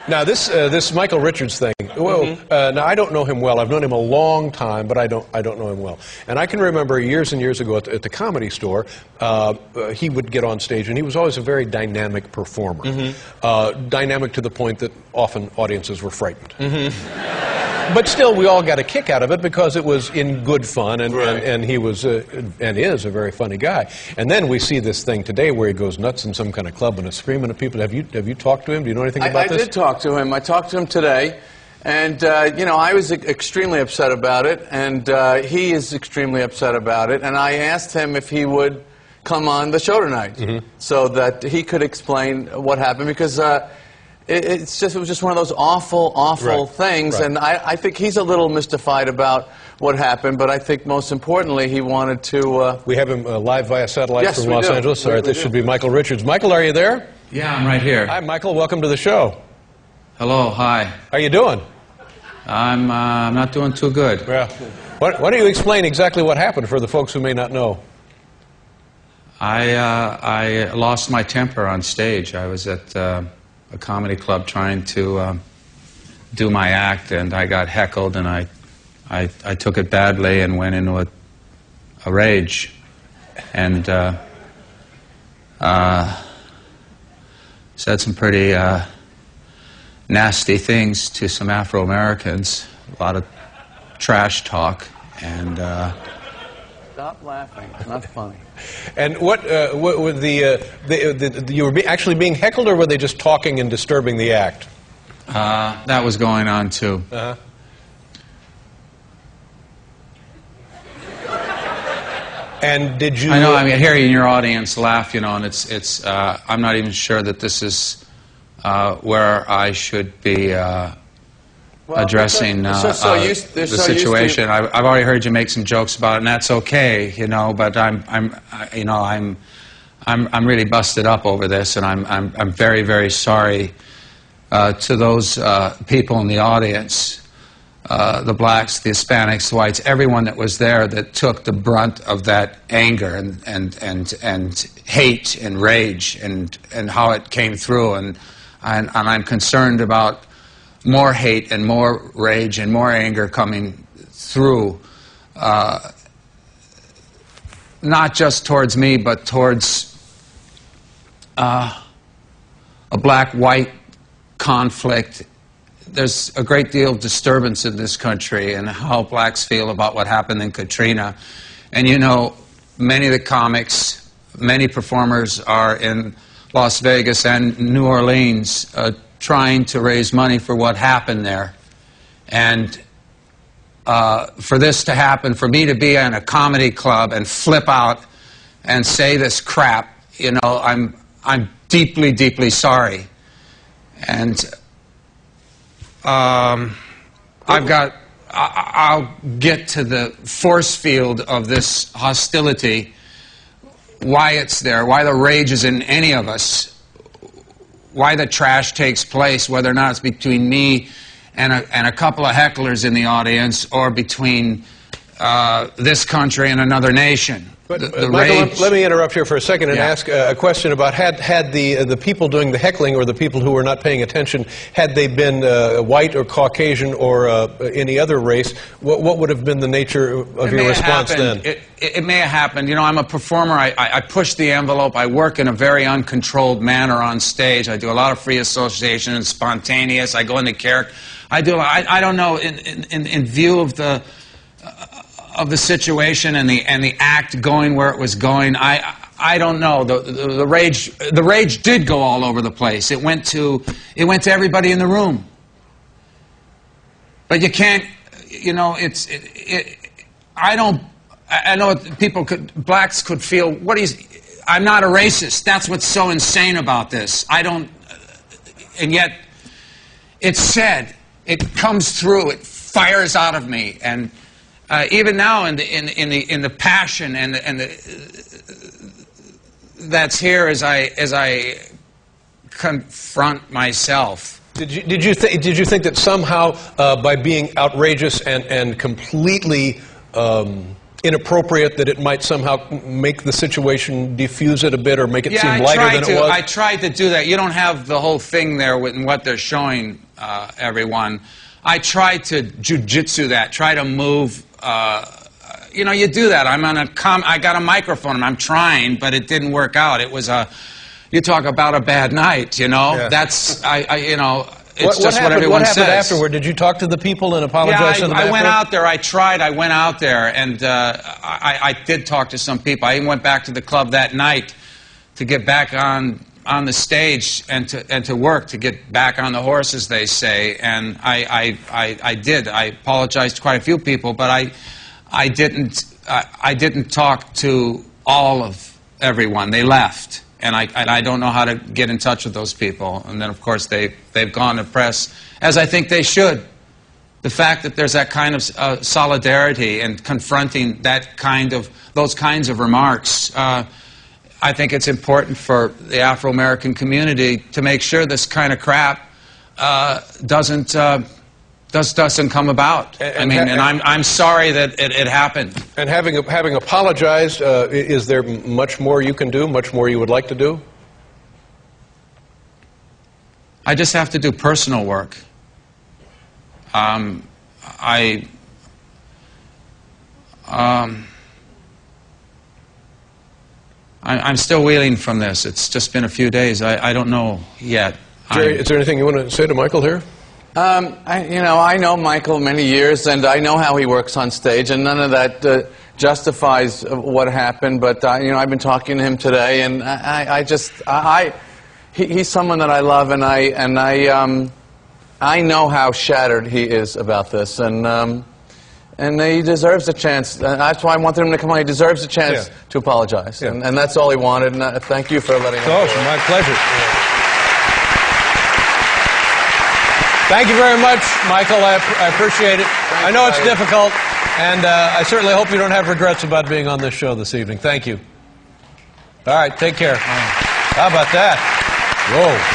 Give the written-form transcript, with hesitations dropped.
Now, this Michael Richards thing, well, now I don't know him well. I've known him a long time, but I don't know him well. And I can remember years and years ago at the Comedy Store, he would get on stage, and he was always a very dynamic performer. Dynamic to the point that often audiences were frightened. But still, we all got a kick out of it because it was in good fun, and he was and is a very funny guy. And then we see this thing today where he goes nuts in some kind of club and is screaming at people. Have you talked to him? Do you know anything about this? I did talk to him. I talked to him today, and you know, I was extremely upset about it, and he is extremely upset about it. And I asked him if he would come on the show tonight so that he could explain what happened, because it was just one of those awful things, and I think he's a little mystified about what happened, but I think most importantly he wanted to... We have him live via satellite from Los Angeles. All right, this should be Michael Richards. Michael, are you there? Yeah, I'm right here. Hi, Michael. Welcome to the show. Hello, hi. How you doing? I'm not doing too good. Yeah. Why don't you explain exactly what happened for the folks who may not know? I lost my temper on stage. I was at a comedy club trying to do my act, and I got heckled, and I took it badly and went into a rage, and said some pretty nasty things to some Afro-Americans, a lot of trash talk, and... Stop laughing. It's not funny. And what were you were actually being heckled, or were they just talking and disturbing the act? That was going on too. And did you? I know. I mean, hearing your audience laugh, you know, and it's. I'm not even sure that this is where I should be. Addressing the situation. I've already heard you make some jokes about it, and that's okay, you know. But I'm really busted up over this, and I'm very, very sorry to those people in the audience, the blacks, the Hispanics, the whites, everyone that was there that took the brunt of that anger and hate and rage and how it came through, and I'm concerned about more hate and more rage and more anger coming through, not just towards me, but towards a black-white conflict. There's a great deal of disturbance in this country and how blacks feel about what happened in Katrina. And you know, many of the comics, many performers are in Las Vegas and New Orleans trying to raise money for what happened there. And for this to happen, for me to be in a comedy club and flip out and say this crap, you know, I'm deeply, deeply sorry. And I'll get to the force field of this hostility, why it's there, why the rage is in any of us, why the trash takes place, whether or not it's between me and a couple of hecklers in the audience, or between this country and another nation. But Michael, let me interrupt here for a second and ask a question about had the people doing the heckling, or the people who were not paying attention, had they been white or Caucasian or any other race, what would have been the nature of your response then? It may have happened. You know, I'm a performer. I push the envelope. I work in a very uncontrolled manner on stage. I do a lot of free association and spontaneous. I go into character. I don't know. In view of the situation and the act going where it was going, I don't know. The rage did go all over the place. It went to everybody in the room. But you can't, you know, I know people blacks could feel, I'm not a racist. That's what's so insane about this. And yet it's said, it comes through, it fires out of me, and even now in the passion and that's here as I confront myself. Did you think that somehow by being outrageous and completely inappropriate that it might somehow make the situation, diffuse it a bit, or make it Yeah, seem lighter than it was? I tried to do that. You don't have the whole thing there with what they're showing everyone. I tried to jujitsu that, try to move. You know, you do that. I got a microphone. I'm trying, but it didn't work out. It was you talk about a bad night, you know. Yeah. That's, you know, it's just happened, what everyone what happened says. afterward? Did you talk to the people and apologize to them? I went out there. I tried. I went out there, and I did talk to some people. I even went back to the club that night to get back on the stage and to work, to get back on the horse, as they say. And I did. I apologized to quite a few people, but I didn't talk to all of everyone. They left. And I don't know how to get in touch with those people. And then, of course, they've gone to press, as I think they should. The fact that there's that kind of solidarity and confronting those kinds of remarks, I think it's important for the Afro-American community to make sure this kind of crap doesn't come about. I'm sorry that it happened. And having apologized, is there much more you can do, much more you would like to do? I just have to do personal work. I'm still reeling from this. It's just been a few days. I don't know yet. Jerry, is there anything you want to say to Michael here? I know Michael many years, and I know how he works on stage, and none of that justifies what happened. But I've been talking to him today, and he's someone that I love, and I know how shattered he is about this, and he deserves a chance. That's why I wanted him to come on. He deserves a chance to apologize, and that's all he wanted. And thank you for letting me. Oh, it's my pleasure. Thank you very much, Michael. I appreciate it. I know it's difficult, and I certainly hope you don't have regrets about being on this show this evening. Thank you. All right, take care. How about that? Whoa.